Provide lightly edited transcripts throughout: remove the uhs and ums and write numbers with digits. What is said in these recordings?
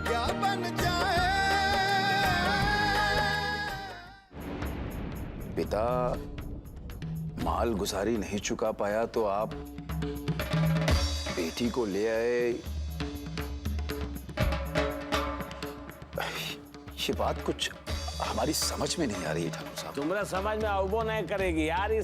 क्या बन जाए। पिता माल गुजारी नहीं चुका पाया तो आप बेटी को ले आए। ये बात कुछ हमारी समझ में नहीं आ रही है ठाकुर साहब। तुम्हारा समझ में आउबो नहीं करेगी यार। ये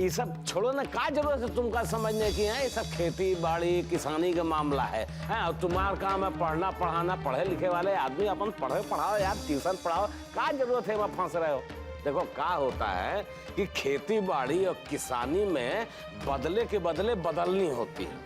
सब छोड़ो ना, क्या जरूरत है तुमका समझने की है। ये सब खेती बाड़ी किसानी का मामला है और तुम्हारा काम है पढ़ना पढ़ाना। पढ़े लिखे वाले आदमी अपन पढ़े पढ़ाओ यार, ट्यूशन पढ़ाओ। क्या जरूरत है वहाँ फंस रहे हो। देखो क्या होता है कि खेती बाड़ी और किसानी में बदले के बदले बदलनी होती है।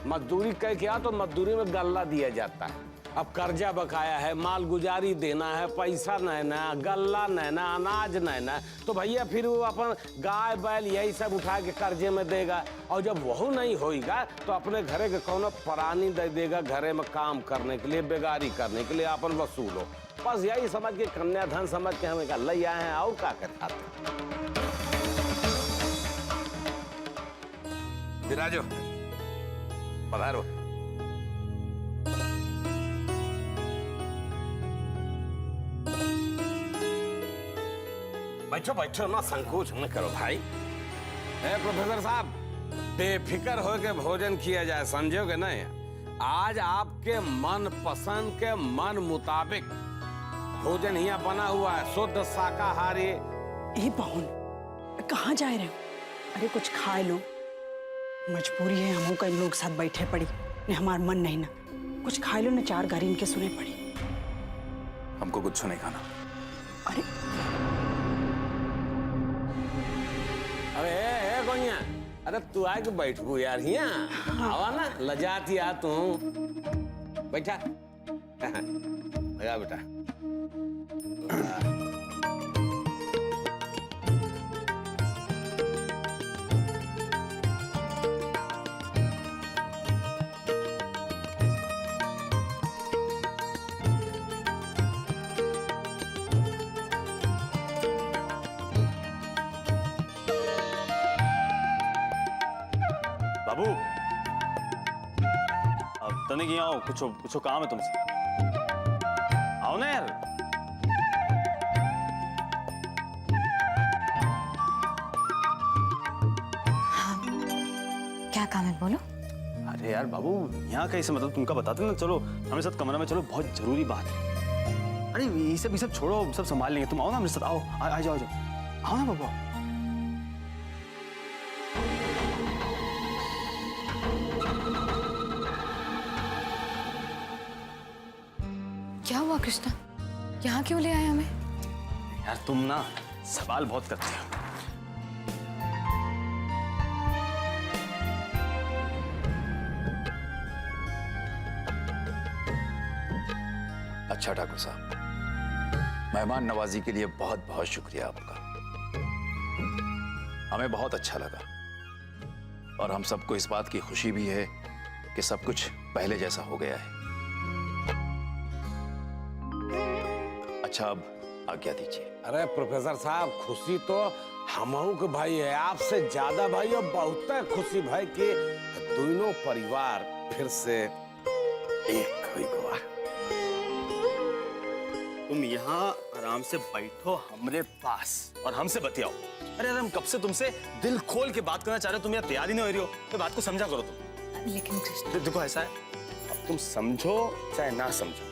मजदूरी कह के तो मजदूरी में गल्ला दिया जाता है। अब कर्जा बकाया है, माल गुजारी देना है, पैसा नहना, गल्ला नहना, अनाज नहना, तो भैया फिर वो अपन गाय बैल यही सब उठा के कर्जे में देगा। और जब वह नहीं होगा तो अपने घरे के कौन परानी दे देगा घरे में काम करने के लिए, बेगारी करने के लिए अपन वसूलो। बस यही समझ के कन्याधन समझ के हमें का ले आए हैं और क्या करता। विराजो पधारो। बैठो बैठो ना, संकोच न करो भाई। प्रोफेसर साहब बेफिक्र होकर भोजन किया जाए, समझोगे नहीं। आज आपके मन पसंद के मन मुताबिक भोजन यहाँ बना हुआ है, शुद्ध शाकाहारी। ए बाहुन कहाँ जा रहे हो? अरे कुछ खा लो, मजबूरी है हमों का इन लोग साथ बैठे पड़ी ने हमार मन नहीं ना। कुछ खा लो ना, चार गारी इनके सुने पड़ी। हमको कुछ नहीं खाना। अरे अरे गोइया, अरे तू आके बैठू यार यहाँ। आवा ना, लजाती आ तू। बैठा भैया बेटा। बाबू अब तने की आओ, कुछ काम है तुमसे। आओ ना यार। हाँ, क्या काम है बोलो। अरे यार बाबू यहाँ कैसे, मतलब तुमका बताते ना। चलो हमारे साथ कमरा में चलो, बहुत जरूरी बात है। अरे ये सब छोड़ो, सब संभाल लेंगे। तुम आओ ना मेरे साथ। आओ आ जाओ आओ ना बाबू। क्या हुआ कृष्णा, यहाँ क्यों ले आए हमें? यार तुम ना सवाल बहुत करते हो। अच्छा ठाकुर साहब, मेहमान नवाजी के लिए बहुत बहुत शुक्रिया आपका। हमें बहुत अच्छा लगा और हम सबको इस बात की खुशी भी है कि सब कुछ पहले जैसा हो गया है। अच्छा अब आज्ञा दीजिए। अरे प्रोफेसर साहब, खुशी तो हमहू के भाई है, आपसे ज्यादा भाई। और बहुत खुशी भाई कि दोनों परिवार फिर से एक हुई हुआ। तुम यहाँ आराम से बैठो हमारे पास और हमसे बतियाओ। अरे हम कब से तुमसे दिल खोल के बात करना चाह रहे हो, तुम यहाँ तैयार ही नहीं हो रही हो। तो बात को समझा करो तुम। लेकिन कृष्णा देखो ऐसा है, अब तुम समझो चाहे ना समझो,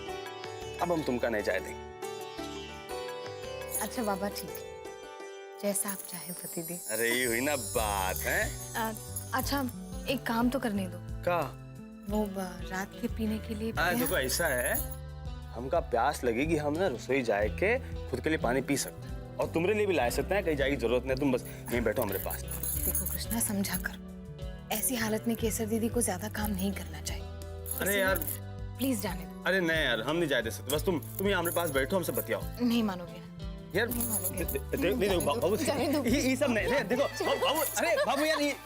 अब हम तुमका नहीं जाए देंगे। अच्छा बाबा ठीक है, जैसा आप चाहे पति दी। अरे ये हुई ना बात है। अच्छा एक काम तो करने दो। का वो रात के पीने के लिए देखो ऐसा है, हमका प्यास लगेगी, हम ना रसोई जाए के खुद के लिए पानी पी सकते हैं और तुम्हारे लिए भी ला सकते हैं। कहीं जाने की जरूरत नहीं, तुम बस यहीं बैठो हमारे पास। देखो कृष्णा समझा कर, ऐसी हालत में केसर दीदी को ज्यादा काम नहीं करना चाहिए। अरे यार प्लीज जाने दो। अरे नहीं यार, हम नहीं जाए दे सकते। बस तुम यहाँ हमारे पास बैठो, हमसे बतियाओ। नहीं मानोगे यार देखो बाबू, ये सब नहीं देखो बाबू। अरे बाबू यार ये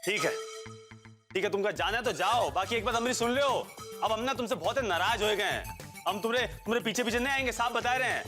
ठीक है तुमका जाना है तो जाओ, बाकी एक बात हमारी सुन लो। अब हम ना तुमसे बहुत नाराज हो गए हैं। हम तुम्हारे पीछे नहीं आएंगे, साफ बता रहे हैं।